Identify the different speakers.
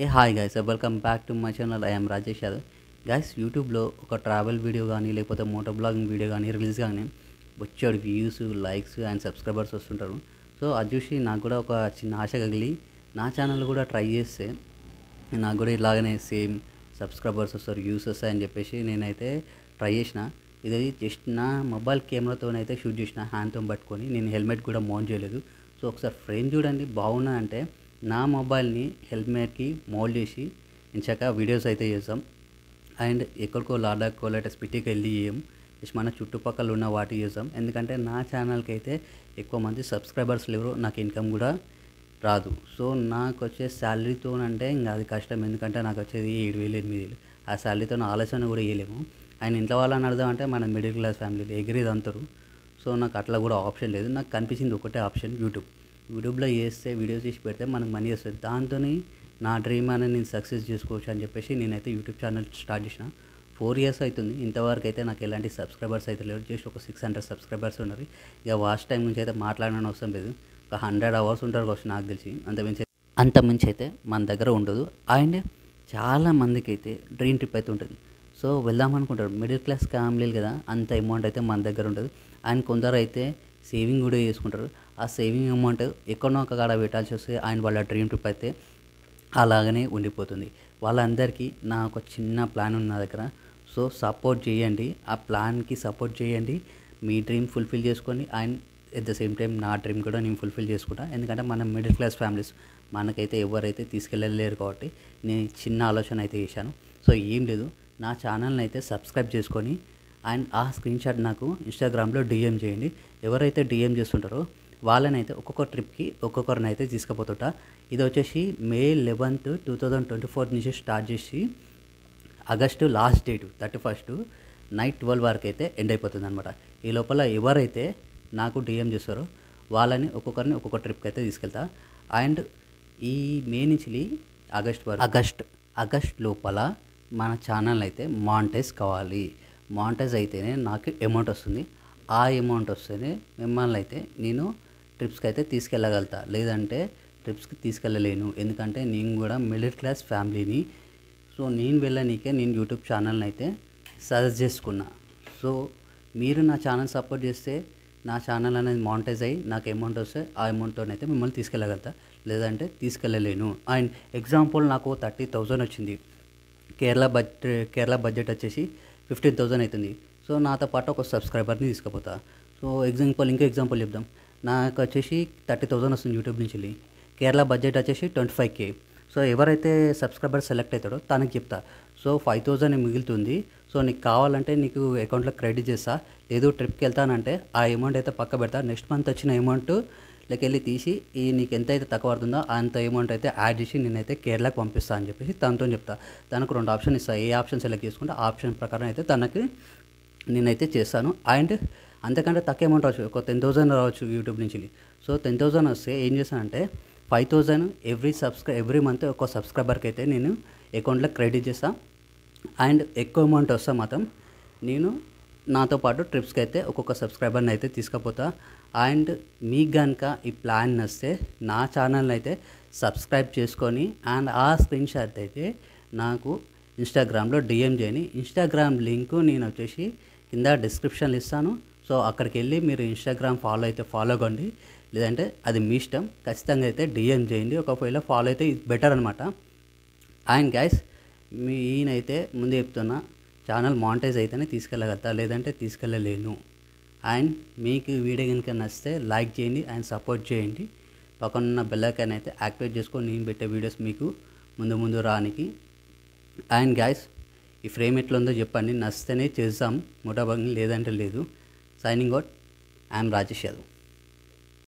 Speaker 1: A hi guys welcome back to my channel. I'm Rajesh Yadav. Guys యూట్యూబ్లో ఒక travel video కానీ లేకపోతే మోటో బ్లాగింగ్ వీడియో కానీ రిలీజ్ కానీ వచ్చాడు వ్యూస్, లైక్స్ అండ్ సబ్స్క్రైబర్స్ వస్తుంటారు. సో అది చూసి నాకు కూడా ఒక చిన్న ఆశ కగిలి నా ఛానల్ కూడా ట్రై చేస్తే నాకు కూడా ఇలాగనే సేమ్ సబ్స్క్రైబర్స్ వస్తారు, వ్యూస్ వస్తాయని చెప్పేసి నేనైతే ట్రై చేసిన. ఇది జస్ట్ నా మొబైల్ కెమెరాతోనైతే షూట్ చేసిన, హ్యాండ్తో పట్టుకొని. నేను హెల్మెట్ కూడా మౌంట్ చేయలేదు. సో ఒకసారి ఫ్రేమ్ చూడండి బాగున్నదంటే నా మొబైల్ని హెల్మెట్కి మౌల్డ్ చేసి ఇంచాక వీడియోస్ అయితే చేస్తాం. అండ్ ఎక్కడికో లడాక్కో లేకపోతే స్పిటికి వెళ్ళి చేయం, జస్ట్ మన చుట్టుపక్కల ఉన్న వాటి చేస్తాం. ఎందుకంటే నా ఛానల్కి అయితే ఎక్కువ మంది సబ్స్క్రైబర్స్ లేరు, నాకు ఇన్కమ్ కూడా రాదు. సో నాకు వచ్చే శాలరీతో అంటే ఇంకా అది కష్టం. ఎందుకంటే నాకు వచ్చేది 7,000 8,000. ఆ శాలరీతో ఆలోచన కూడా చేయలేము. ఆయన ఇంట్లో వాళ్ళని అర్థం అంటే మన మిడిల్ క్లాస్ ఫ్యామిలీలు ఎగిరేది అంటారు. సో నాకు అట్లా కూడా ఆప్షన్ లేదు. నాకు కనిపించింది ఒకటే ఆప్షన్, యూట్యూబ్లో చేస్తే వీడియోస్ చేసి పెడితే మనకు మనీ వస్తుంది. దాంతో నా డ్రీమ్ అనేది నేను సక్సెస్ చేసుకోవచ్చు అని చెప్పేసి నేనైతే యూట్యూబ్ ఛానల్ స్టార్ట్ చేసిన. 4 years అవుతుంది. ఇంతవరకు అయితే నాకు ఎలాంటి సబ్స్క్రైబర్స్ అయితే లేరు, జస్ట్ ఒక 600 సబ్స్క్రైబర్స్ ఉన్నారు. ఇక వాచ్ టైం నుంచి అయితే మాట్లాడడం అవసరం లేదు. ఒక 100 hours ఉంటారు కావచ్చు నాకు తెలిసి, అంతమించి అయితే మన దగ్గర ఉండదు. అండ్ చాలా మందికి అయితే డ్రీమ్ ట్రిప్ అయితే ఉంటుంది. సో వెళ్దాం అనుకుంటారు, మిడిల్ క్లాస్ ఫ్యామిలీలు కదా, అంత అమౌంట్ అయితే మన దగ్గర ఉండదు. అండ్ కొందరు అయితే సేవింగ్ కూడా చేసుకుంటారు. ఆ సేవింగ్ అమౌంట్ ఎక్కడో ఒక కాడ పెట్టాల్సి వస్తే ఆయన వాళ్ళ డ్రీమ్ ట్రిప్ అయితే అలాగనే ఉండిపోతుంది. వాళ్ళందరికీ నా ఒక చిన్న ప్లాన్ ఉంది నా దగ్గర. సో సపోర్ట్ చేయండి, ఆ ప్లాన్కి సపోర్ట్ చేయండి. మీ డ్రీమ్ ఫుల్ఫిల్ చేసుకోండి. And at the same time నా డ్రీమ్ కూడా నేను ఫుల్ఫిల్ చేసుకుంటా. ఎందుకంటే మనం మిడిల్ క్లాస్ ఫ్యామిలీస్, మనకైతే ఎవరైతే తీసుకెళ్ళలేరు కాబట్టి నేను చిన్న ఆలోచన అయితే చేశాను. సో ఏం లేదు, నా ఛానల్ని అయితే సబ్స్క్రైబ్ చేసుకొని అండ్ ఆ స్క్రీన్ షాట్ నాకు ఇన్స్టాగ్రామ్లో డిఎం చేయండి. ఎవరైతే డిఎం చేస్తుంటారో వాళ్ళనైతే ఒక్కొక్క ట్రిప్కి ఒక్కొక్కరిని అయితే తీసుకుపోతుంటా. ఇది వచ్చేసి May 11th 2024 నుంచి స్టార్ట్ చేసి August last date 31st night 12 వరకు అయితే ఎండ్ అయిపోతుంది అనమాట. ఈ లోపల ఎవరైతే నాకు డిఎం చేస్తారో వాళ్ళని ఒక్కొక్కరిని ఒక్కొక్క ట్రిప్కి అయితే తీసుకెళ్తా. అండ్ ఈ మే నుంచి ఆగస్ట్ వరకు ఆగస్ట్ లోపల మన ఛానల్ అయితే మానిటైజ్ కావాలి. మానిటైజ్ అయితేనే నాకు అమౌంట్ వస్తుంది. ఆ అమౌంట్ వస్తేనే మిమ్మల్ని అయితే నేను ట్రిప్స్కి అయితే తీసుకెళ్ళగలుగుతా, లేదంటే ట్రిప్స్కి తీసుకెళ్ళలేను. ఎందుకంటే నేను కూడా మిడిల్ క్లాస్ ఫ్యామిలీని. సో నేను వెళ్ళనీకే నేను యూట్యూబ్ ఛానల్ని అయితే సజెస్ట్ చేసుకున్నా. సో మీరు నా ఛానల్ సపోర్ట్ చేస్తే నా ఛానల్ అనేది మానిటైజ్ అయ్యి నాకు అమౌంట్ వస్తే ఆ అమౌంట్తోనైతే మిమ్మల్ని తీసుకెళ్ళగలుగుతా, లేదంటే తీసుకెళ్ళలేను. అండ్ ఎగ్జాంపుల్ నాకు 30,000 వచ్చింది. కేరళ బడ్జెట్ వచ్చేసి 15,000 అవుతుంది. సో నాతో పాటు ఒక సబ్స్క్రైబర్ని తీసుకుపోతా. సో ఇంకో ఎగ్జాంపుల్ చెప్దాం. నాకు వచ్చేసి 30,000 వస్తుంది యూట్యూబ్ నుంచి. కేరళ బడ్జెట్ వచ్చేసి 25K. సో ఎవరైతే సబ్స్క్రైబర్ సెలెక్ట్ అవుతాడో తనకి చెప్తా, సో 5,000 మిగులుతుంది. సో నీకు కావాలంటే నీకు అకౌంట్లో క్రెడిట్ చేస్తా, లేదు ట్రిప్కి వెళ్తానంటే ఆ అమౌంట్ అయితే పక్క పెడతా. నెక్స్ట్ మంత్ వచ్చిన అమౌంట్ వెళ్ళి తీసి నీకు ఎంత అయితే తక్కువ పడుతుందో అంత అమౌంట్ అయితే యాడ్ చేసి నేనైతే కేరళకి పంపిస్తా అని చెప్పేసి తనతో చెప్తా. తనకు 2 ఆప్షన్ ఇస్తాను. ఏ ఆప్షన్ సెలెక్ట్ చేసుకుంటే ఆ ఆప్షన్ ప్రకారం అయితే తనకి నేనైతే చేస్తాను. అండ్ అంతకంటే తక్కువ అమౌంట్ రావచ్చు, ఒక 10,000 రావచ్చు యూట్యూబ్ నుంచి. సో 10,000 వస్తే ఏం చేస్తానంటే 5,000 ఎవ్రీ మంత్ ఒక సబ్స్క్రైబర్కి అయితే నేను అకౌంట్లో క్రెడిట్ చేస్తాను. అండ్ ఎక్కువ అమౌంట్ వస్తే మాత్రం నేను నాతో పాటు ట్రిప్స్కి అయితే ఒక్కొక్క సబ్స్క్రైబర్ని అయితే తీసుకుపోతా. అండ్ మీకు కనుక ఈ ప్లాన్ వస్తే నా ఛానల్ని అయితే సబ్స్క్రైబ్ చేసుకొని అండ్ ఆ స్క్రీన్ షాట్ అయితే నాకు ఇన్స్టాగ్రామ్లో డిఎం చేయండి. ఇన్స్టాగ్రామ్ లింక్ నేను వచ్చేసి కింద డిస్క్రిప్షన్లో ఇస్తాను. సో అక్కడికి వెళ్ళి మీరు ఇన్స్టాగ్రామ్ ఫాలో కండి, లేదంటే అది మీ ఇష్టం. ఖచ్చితంగా అయితే డిఎం చేయండి. ఒకవేళ ఫాలో అయితే ఇది బెటర్ అనమాట. అండ్ గైస్ ఈయనైతే ముందు చెప్తున్నా, ఛానల్ మానిటైజ్ అయితేనే తీసుకెళ్ళగలుగుతా, లేదంటే తీసుకెళ్ళలేను. అండ్ మీకు వీడియో కనుక నచ్చితే లైక్ చేయండి అండ్ సపోర్ట్ చేయండి. పక్కనున్న బెల్ ఐకాన్ అయితే యాక్టివేట్ చేసుకొని నేను పెట్టే వీడియోస్ మీకు ముందు రానికి. అండ్ గైస్ ఈ ఫ్రేమ్ ఎట్లా ఉందో చెప్పండి, నచ్చితేనే చేద్దాం మోటో బ్లాగింగ్, లేదంటే లేదు. Signing out, I'm Rajesh Yadav.